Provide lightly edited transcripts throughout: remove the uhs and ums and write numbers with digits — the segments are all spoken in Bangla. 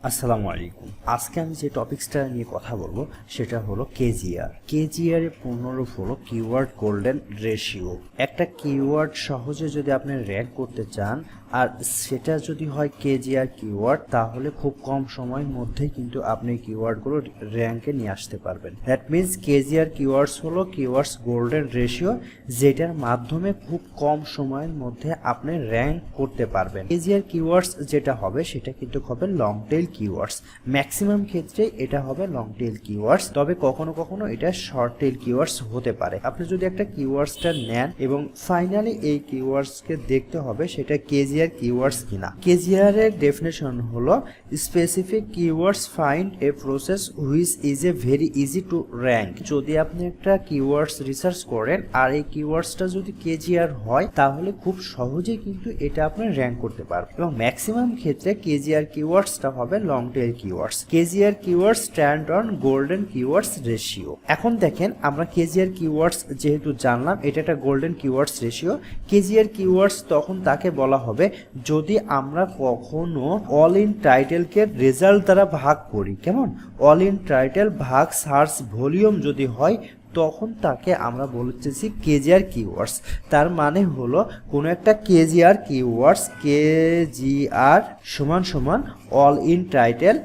আসসালামু আলাইকুম। আজকে আমি যে টপিকসটা নিয়ে কথা বলবো সেটা হলো কেজিআর। কেজিআর এর পূর্ণরূপ হলো কিওয়ার্ড গোল্ডেন রেশিও। একটা কিওয়ার্ড সহজে যদি আপনি র্যাঙ্ক করতে চান আর সেটা যদি হয় কেজিআর কিওয়ার্ড, তাহলে খুব কম সময়ের মধ্যেই কিন্তু আপনি কিওয়ার্ডগুলো র্যাঙ্কে নিয়ে আসতে পারবেন। দ্যাট মিনস কেজিআর কিওয়ার্ডস হলো কিওয়ার্ডস গোল্ডেন রেশিও, যেটার মাধ্যমে খুব কম সময়ের মধ্যে আপনি র্যাঙ্ক করতে পারবেন। কেজিআর কিওয়ার্ডস যেটা হবে সেটা কিন্তু হবে লং টেল কিওয়ার্ডস। ম্যাক্সিমাম ক্ষেত্রে এটা হবে লং টেল কিওয়ার্ডস, তবে কখনো কখনো এটা শর্ট টেল কিওয়ার্ডস হতে পারে। আপনি যদি একটা কিওয়ার্ডসটা নেন এবং ফাইনালি এই কিওয়ার্ডসকে দেখতে হবে সেটা কেজিআর কিওয়ার্ডস কিনা। কেজিআর এর ডেফিনেশন হলো specific keywords find a process which is a very easy to rank. যদি আপনি একটা কিওয়ার্ডস রিসার্চ করেন আর এই কিওয়ার্ডসটা যদি কেজিআর হয়, তাহলে খুব সহজেই কিন্তু এটা আপনি র্যাঙ্ক করতে পারবেন। এবং ম্যাক্সিমাম ক্ষেত্রে কেজিআর কিওয়ার্ডসটা হবে long tail keywords. KGR keywords stand on golden keywords ratio. এখন দেখেন, আমরা কেজিআর কিওয়ার্ডস যেহেতু জানলাম এটা একটা golden keywords ratio. KGR keywords তখন তাকে বলা হবে যদি আমরা কখনো অল ইন টাইটেলকে রেজাল্ট দ্বারা ভাগ করি। কেমন? অল ইন টাইটেল ভাগ সার্চ ভলিউম যদি হয়, তখন তাকে আমরা বলতেছি কেজিআর কিওয়ার্ডস। তার মানে হলো কোনো একটা কেজিআর কিওয়ার্ডস, কেজিআর সমান সমান অল ইন টাইটেল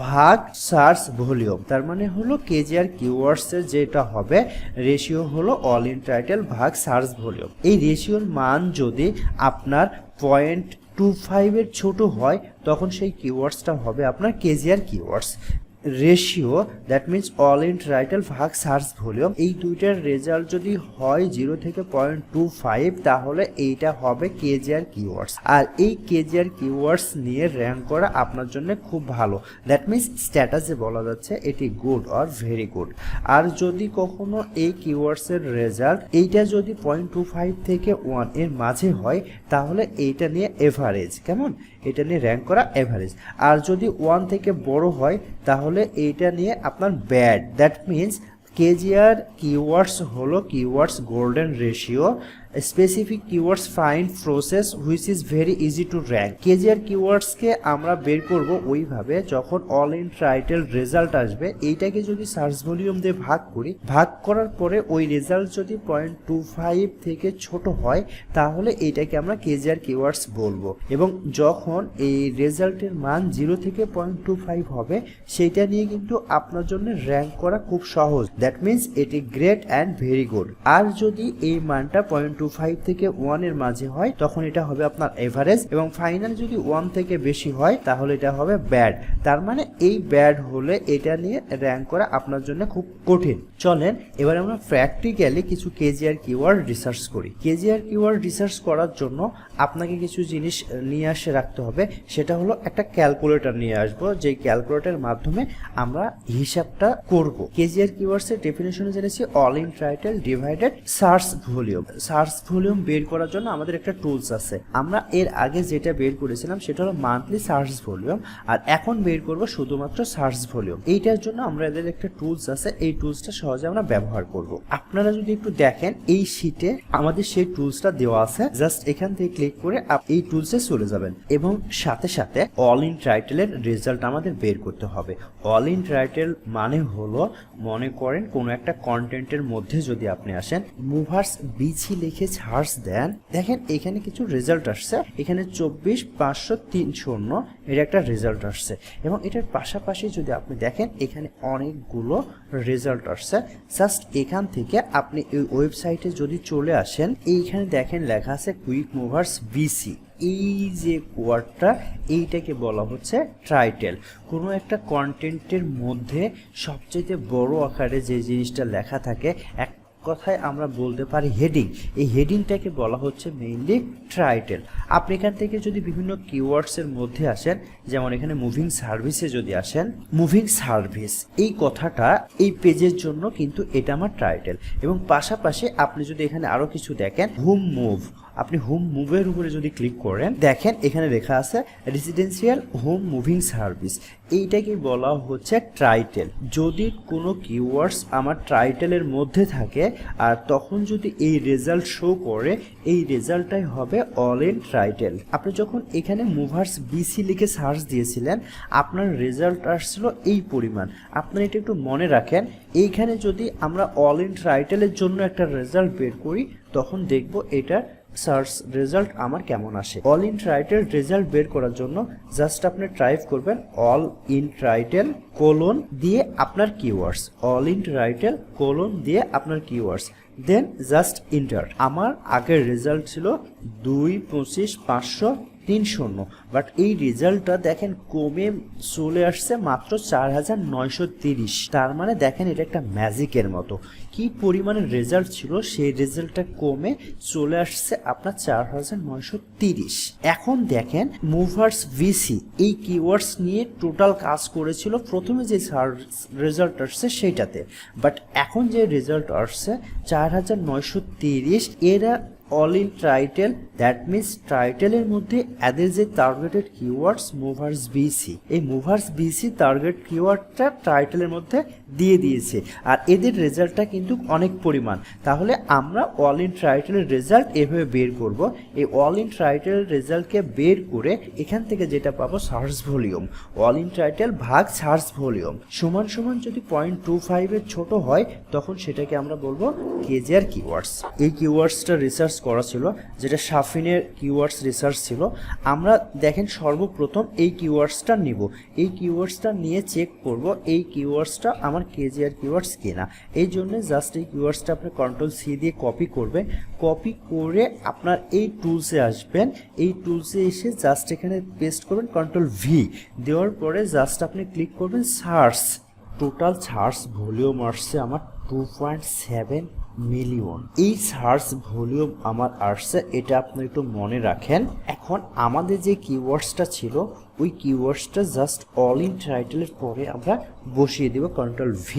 ভাগ সার্চ ভলিউম। তার মানে হলো কেজিআর কিওয়ার্ডস এর যেটা হবে রেশিও হলো অল ইন টাইটেল ভাগ সার্চ ভলিউম। এই রেশিওর মান যদি আপনার 0.25 এর ছোট হয়, তখন সেই কিওয়ার্ডসটা হবে আপনার KGR keywords. Ratio that means all in title ভাগ সার্চ ভলিউম, এই দুইটার রেজাল্ট যদি হয় 0 থেকে 0.25, তাহলে এইটা হবে কেজিআর কিওয়ার্ডস। আর এই কেজিআর কিওয়ার্ডস নিয়ে র্যাঙ্ক করা আপনার জন্য খুব ভালো। দ্যাট মিনস স্ট্যাটাসে বলা যাচ্ছে এটি গুড অর ভেরি গুড। আর যদি কখনো এই কিওয়ার্ডসের রেজাল্ট এইটা যদি 0.25 থেকে 1 এর মাঝে হয়, তাহলে এইটা নিয়ে এভারেজ। কেমন? এটা নিয়ে র্যাঙ্ক করা এভারেজ। আর যদি 1 থেকে বড় হয়, তাহলে এইটা নিয়ে আপনার bad. That means KGR keywords হলো keywords golden ratio. Specific keywords find process which is very easy to rank. কেজিআর কিওয়ার্ডসকে আমরা বের করব ওইভাবে, যখন অল ইন টাইটেল রেজাল্ট আসবে, এইটাকে যদি সার্চ ভলিউম দিয়ে ভাগ করি, ভাগ করার পরে ওই রেজাল্ট যদি 0.25 থেকে ছোট হয়, তাহলে এইটাকে আমরা কেজিআর কিওয়ার্ডস বলবো। এবং যখন এই রেজাল্টের মান 0 থেকে 0.25 হবে, সেইটা নিয়ে কিন্তু আপনার জন্য র্যাঙ্ক করা খুব সহজ। দ্যাট মিনস এটি গ্রেট অ্যান্ড ভেরি গুড। আর যদি এই মানটা 0.25 থেকে 1 এর মাঝে হয়, তখন এটা হবে আপনার এভারেজ। এবং ফাইনাল যদি 1 থেকে বেশি হয়, তাহলে এটা হবে ব্যাড। তার মানে এই ব্যাড হলে এটা নিয়ে র্যাঙ্ক করা আপনার জন্য খুব কঠিন। চলেন এবার আমরা প্র্যাকটিক্যালি কিছু কেজিআর কিওয়ার্ড রিসার্চ করি। কেজিআর কিওয়ার্ড রিসার্চ করার জন্য আপনাকে কিছু জিনিস নিয়ে আসে রাখতে হবে। সেটা হলো একটা ক্যালকুলেটর নিয়ে আসবো, যে ক্যালকুলেটরের মাধ্যমে আমরা হিসাবটা করব। কেজিআর কিওয়ার্ডস এর ডেফিনেশনে জেনেছি all in title divided search volume. Search volume বের করার জন্য আমাদের একটা টুলস আছে। আমরা এর আগে যেটা বের করেছিলাম সেটা হলো মান্থলি সার্চ ভলিউম, আর এখন বের করব শুধুমাত্র সার্চ ভলিউম। এইটার জন্য আমরা এদের একটা টুলস আছে, এই টুলসটা সহজে আমরা ব্যবহার করব। আপনারা যদি একটু দেখেন, এই শীটে আমাদের সেই টুলসটা দেওয়া আছে। জাস্ট এখান থেকে ক্লিক করে এই টুলসে চলে যাবেন এবং সাথে সাথে অল ইন টাইটেলের রেজাল্ট আমাদের বের করতে হবে। অল ইন টাইটেল মানে হলো, মনে করেন কোনো একটা কন্টেন্টের মধ্যে যদি আপনি আসেন, মুভার্স বিছি লিখে সার্চ দেন, দেখেন এখানে কিছু রেজাল্ট আসছে। এখানে 24,503 এর একটা রেজাল্ট আসছে। এবং এটার পাশাপাশি যদি আপনি দেখেন, এখানে অনেকগুলো রেজাল্ট আসছে। জাস্ট এখান থেকে আপনি এই ওয়েবসাইটে যদি চলে আসেন, এইখানে দেখেন লেখা আছে কুইক মুভার্স বিসি। এই যে ওয়ার্ডটা, এইটাকে বলা হচ্ছে টাইটেল। কোনো একটা কন্টেন্টের মধ্যে সবচেয়ে বড় আকারে যে জিনিসটা লেখা থাকে, এক কথায় আমরা বলতে পারি হেডিং। এই হেডিংটাকে বলা হচ্ছে মেইনলি টাইটেল। আপনি এখান থেকে যদি বিভিন্ন কিওয়ার্ডসের মধ্যে আসেন, যেমন এখানে মুভিং সার্ভিসে যদি আসেন, মুভিং সার্ভিস এই কথাটা এই পেজের জন্য কিন্তু এটা আমার টাইটেল। এবং পাশাপাশি আপনি যদি এখানে আরো কিছু দেখেন, হুম মুভ আপনি হোম মুভের উপরে যদি ক্লিক করেন, দেখেন এখানে লেখা আছে রেসিডেন্সিয়াল হোম মুভিং সার্ভিস। এইটাকে বলা হচ্ছে টাইটেল। যদি কোনো কিওয়ার্ডস আমার টাইটেলের মধ্যে থাকে আর তখন যদি এই রেজাল্ট শো করে, এই রেজাল্টটাই হবে অল ইন টাইটেল। আপনি যখন এখানে মুভার্স বিসি লিখে সার্চ দিয়েছিলেন, আপনার রেজাল্ট আসছিল এই পরিমাণ। আপনারা এটা একটু মনে রাখেন, এইখানে যদি আমরা অল ইন টাইটেলের জন্য একটা রেজাল্ট বের করি, তখন দেখব এটা সার্চ রেজাল্ট আমার কেমন আসে। অল ইন টাইটেল রেজাল্ট বের করার জন্য জাস্ট আপনি টাইপ করবেন অল ইন টাইটেল কোলন দিয়ে আপনার keywords, all in title colon দিয়ে আপনার কিওয়ার্ডস, দেন জাস্ট এন্টার। আমার আগের রেজাল্ট ছিল 225,530, বাট এই রেজাল্টটা দেখেন কমে চলে আসছে মাত্র 4,930। তার মানে দেখেন এটা একটা ম্যাজিকের মতো, কি পরিমাণে রেজাল্ট ছিল সেই রেজাল্টটা কমে চলে আসছে আপনার 4,930। এখন দেখেন মুভার্স ভিসি এই কিওয়ার্ডস নিয়ে টোটাল কাজ করেছিল প্রথমে যে রেজাল্ট আসছে সেইটাতে, বাট এখন যে রেজাল্ট আসছে 4,930, এরা all in title. That means টাইটেলের মধ্যে এদের যে টার্গেটেড কিওয়ার্ডস মুভার্স বিসি, এই মুভার্স বিসি টার্গেট কিওয়ার্ডটা টাইটেলের মধ্যে দিয়ে দিয়েছে, আর এদের রেজাল্টটা কিন্তু অনেক পরিমাণ। তাহলে আমরা অল ইন টাইটেলের রেজাল্ট এভাবে বের করব। এই অল ইন টাইটেলের রেজাল্টকে বের করে এখান থেকে যেটা পাবো search volume, all in title ভাগ সার্চ ভলিউম সমান সমান যদি 0.25 এর ছোট হয়, তখন সেটাকে আমরা বলবো কেজিআর কিওয়ার্ডস। এই কিওয়ার্ডসটা রিসার্চ করা ছিল, যেটা শাফিনের কিওয়ার্ডস রিসার্চ ছিল। আমরা দেখেন সর্বপ্রথম এই কিওয়ার্ডসটা নিব, এই কিওয়ার্ডসটা নিয়ে চেক করব এই কিওয়ার্ডসটা আমার কেজিআর কিওয়ার্ডস কিনা। এই জন্য জাস্ট এই কিওয়ার্ডসটা আপনি Ctrl+C দিয়ে কপি করবেন, কপি করে আপনার এই টুলসে আসবেন, এই টুলসে এসে জাস্ট এখানে পেস্ট করবেন, Ctrl+V দেওয়ার পরে জাস্ট আপনি ক্লিক করবেন সার্চ। টোটাল সার্চ ভলিউম আসছে আমার 2.7 মিলিয়ন। এই সার্চ ভলিউম আমার আসছে, এটা আপনি একটু মনে রাখেন। এখন আমাদের যে কিওয়ার্ডসটা ছিল ওই কিওয়ার্ডসটা জাস্ট অল ইন টাইটেলের পরে আমরা বসিয়ে দেব Ctrl+V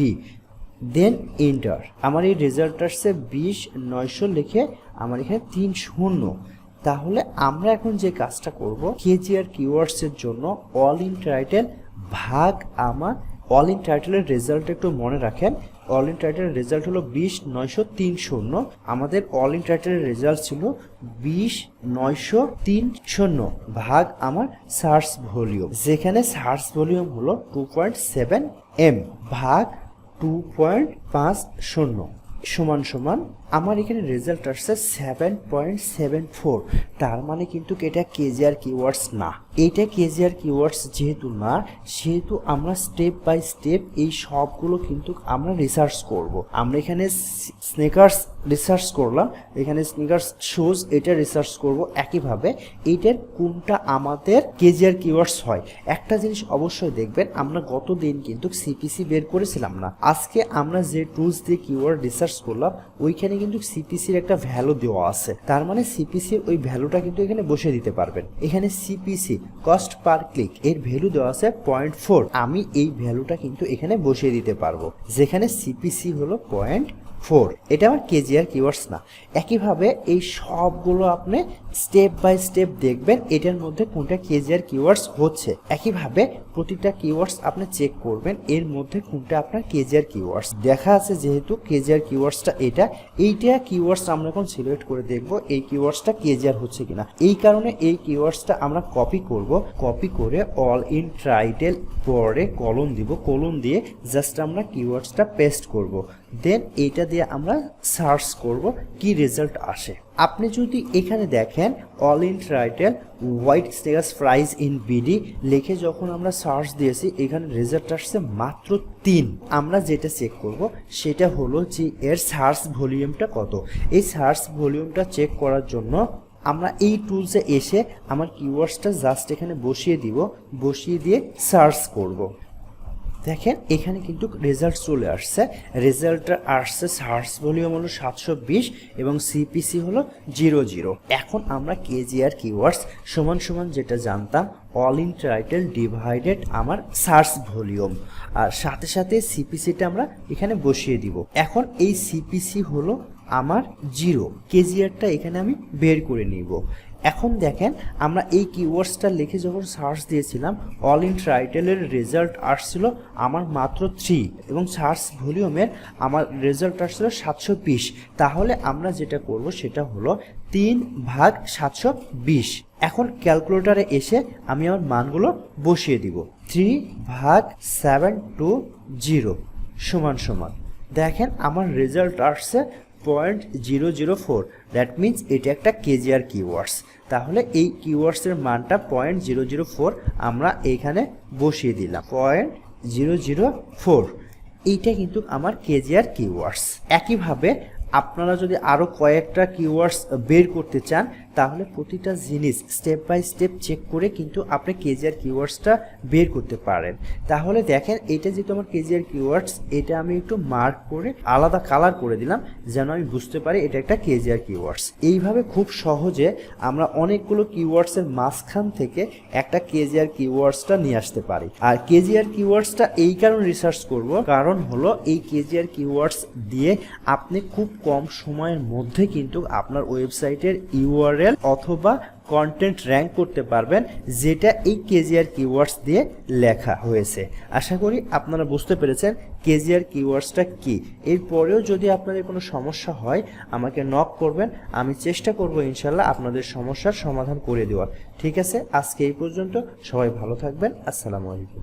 দেন এন্টার। আমার এই রেজাল্ট আসছে 20,900 লিখে আমার এখানে 3 শূন্য। তাহলে আমরা এখন যে কাজটা করব, কেজিআর কিওয়ার্ডস এর জন্য অল ইন টাইটেল ভাগ আমার অল ইন টাইটেলের রেজাল্ট একটু মনে রাখেন। অল ইন টাইটেলের রেজাল্ট হলো 20,930। আমাদের অল ইন টাইটেলের রেজাল্ট ছিল 20,930 ভাগ আমার সার্চ ভলিউম, যেখানে সার্চ ভলিউম হলো 2.7 M ভাগ 2.50 সমান সমান আমার এখানে রেজাল্ট আসছে 7.74। তার মানে কিন্তু এটা কেজিআর কিওয়ার্ডস না। এটা কেজিআর কিওয়ার্ডস যেহেতু না, সেহেতু আমরা স্টেপ বাই স্টেপ এই সবগুলো কিন্তু আমরা রিসার্চ করব। আমরা এখানে স্নেকার্স রিসার্চ করলাম, এখানে স্নেকার্স শুজ এটা রিসার্চ করব। একইভাবে এইটার কোনটা আমাদের কেজিআর কিওয়ার্ডস হয়। একটা জিনিস অবশ্যই দেখবেন, আমরা গত দিন কিন্তু সিপিসি বের করেছিলাম না। আজকে আমরা যে টুলস দিয়ে কিওয়ার্ড রিসার্চ করলাম ওইখানে কিন্তু সিপিসির একটা ভ্যালু দেওয়া আছে। তার মানে সিপিসির ওই ভ্যালুটা কিন্তু এখানে বসিয়ে দিতে পারবেন। এখানে সিপিসি কস্ট পার ক্লিক এর ভ্যালু দেওয়া আছে 0.4। আমি এই ভ্যালুটা কিন্তু এখানে বসিয়ে দিতে পারবো, যেখানে সিপিসি হলো 0.4। এটা আমার কেজিআর কিওয়ার্ডস না। একইভাবে এই সবগুলো আপনি স্টেপ বাই স্টেপ দেখবেন এটার মধ্যে কোনটা কেজিআর কিওয়ার্ডস হচ্ছে। একইভাবে প্রতিটা কিওয়ার্ডস আপনি চেক করবেন এর মধ্যে কোনটা আপনার কেজিআর কিওয়ার্ডস দেখা আছে। যেহেতু কেজিআর কিওয়ার্ডসটা এইটা কিওয়ার্ডস আমরা এখন সিলেক্ট করে দেখব এই কিওয়ার্ডসটা কেজিআর হচ্ছে কিনা। এই কারণে এই কিওয়ার্ডসটা আমরা কপি করব, কপি করে অল ইন টাইটেল পরে কলম দিব, কলম দিয়ে জাস্ট আমরা কিওয়ার্ডসটা পেস্ট করব। দেন এইটা দিয়ে আমরা সার্চ করব কি রেজাল্ট আসে। আপনি যদি এখানে দেখেন all in title white status price in BD লিখে যখন আমরা সার্চ দিয়েছি, এখানে রেজাল্ট আসছে মাত্র 3। আমরা যেটা চেক করব সেটা হলো যে এর সার্চ ভলিউমটা কত। এই সার্চ ভলিউমটা চেক করার জন্য আমরা এই টুলসে এসে আমার কিওয়ার্ডসটা জাস্ট এখানে বসিয়ে দিব, বসিয়ে দিয়ে সার্চ করব। দেখেন এখানে কিন্তু রেজাল্ট চলে আসছে। রেজাল্টটা আসছে সার্চ ভলিউম হলো 720 এবং সিপিসি হলো 00। এখন আমরা কেজিআর কিওয়ার্ডস সমান সমান যেটা জানতাম অল ইন টাইটেল ডিভাইডেড আমার সার্চ ভলিউম, আর সাথে সাথে সিপিসিটা আমরা এখানে বসিয়ে দিব। এখন এই সিপিসি হলো আমার 0, কেজিআরটা এখানে আমি বের করে নিব। এখন দেখেন আমরা এই কিওয়ার্ডসটা লিখে যখন সার্চ দিয়েছিলাম অল ইন টাইটেলের রেজাল্ট আসছিল আমার মাত্র 3 এবং সার্চ ভলিউমের আমার রেজাল্ট আসছিল 720। তাহলে আমরা যেটা করব সেটা হলো 3/720। এখন ক্যালকুলেটরে এসে আমি আমার মানগুলো বসিয়ে দিব। 3/720 সমান সমান দেখেন আমার রেজাল্ট আসছে 0.004। দ্যাট মিনস এটা একটা কেজিআর কিওয়ার্ডস। তাহলে এই কিওয়ার্ডসের মানটা 0.004 আমরা এইখানে বসিয়ে দিলাম। 0.004 এইটা কিন্তু আমার কেজিআর কিওয়ার্ডস। একইভাবে আপনারা যদি আরও কয়েকটা কিওয়ার্ডস বের করতে চান তাহলে প্রতিটা জিনিস স্টেপ বাই স্টেপ চেক করে কিন্তু আপনি কেজিআর কিওয়ার্ডসটা বের করতে পারেন। তাহলে দেখেন এটা যেহেতু আমার কেজিআর কিওয়ার্ডস, এটা আমি একটু মার্ক করে আলাদা কালার করে দিলাম যেন আমি বুঝতে পারি এটা একটা কেজিআর কিওয়ার্ডস। এইভাবে খুব সহজে আমরা অনেকগুলো কিওয়ার্ডসের মাঝখান থেকে একটা কেজিআর কিওয়ার্ডসটা নিয়ে আসতে পারি। আর কেজিআর কিওয়ার্ডসটা এই কারণে রিসার্চ করব, কারণ হলো এই কেজিআর কিওয়ার্ডস দিয়ে আপনি খুব কম সময়ের মধ্যে কিন্তু আপনার ওয়েবসাইটের ইউআরএল অথবা কন্টেন্ট র্যাঙ্ক করতে পারবেন, যেটা এই কেজিআর কিওয়ার্ডস দিয়ে লেখা হয়েছে। আশা করি আপনারা বুঝতে পেরেছেন কেজিআর কিওয়ার্ডসটা কি। এরপরেও যদি আপনাদের কোনো সমস্যা হয় আমাকে নক করবেন, আমি চেষ্টা করব ইনশাল্লাহ আপনাদের সমস্যার সমাধান করে দেওয়ার। ঠিক আছে, আজকে এই পর্যন্ত। সবাই ভালো থাকবেন। আসসালামু আলাইকুম।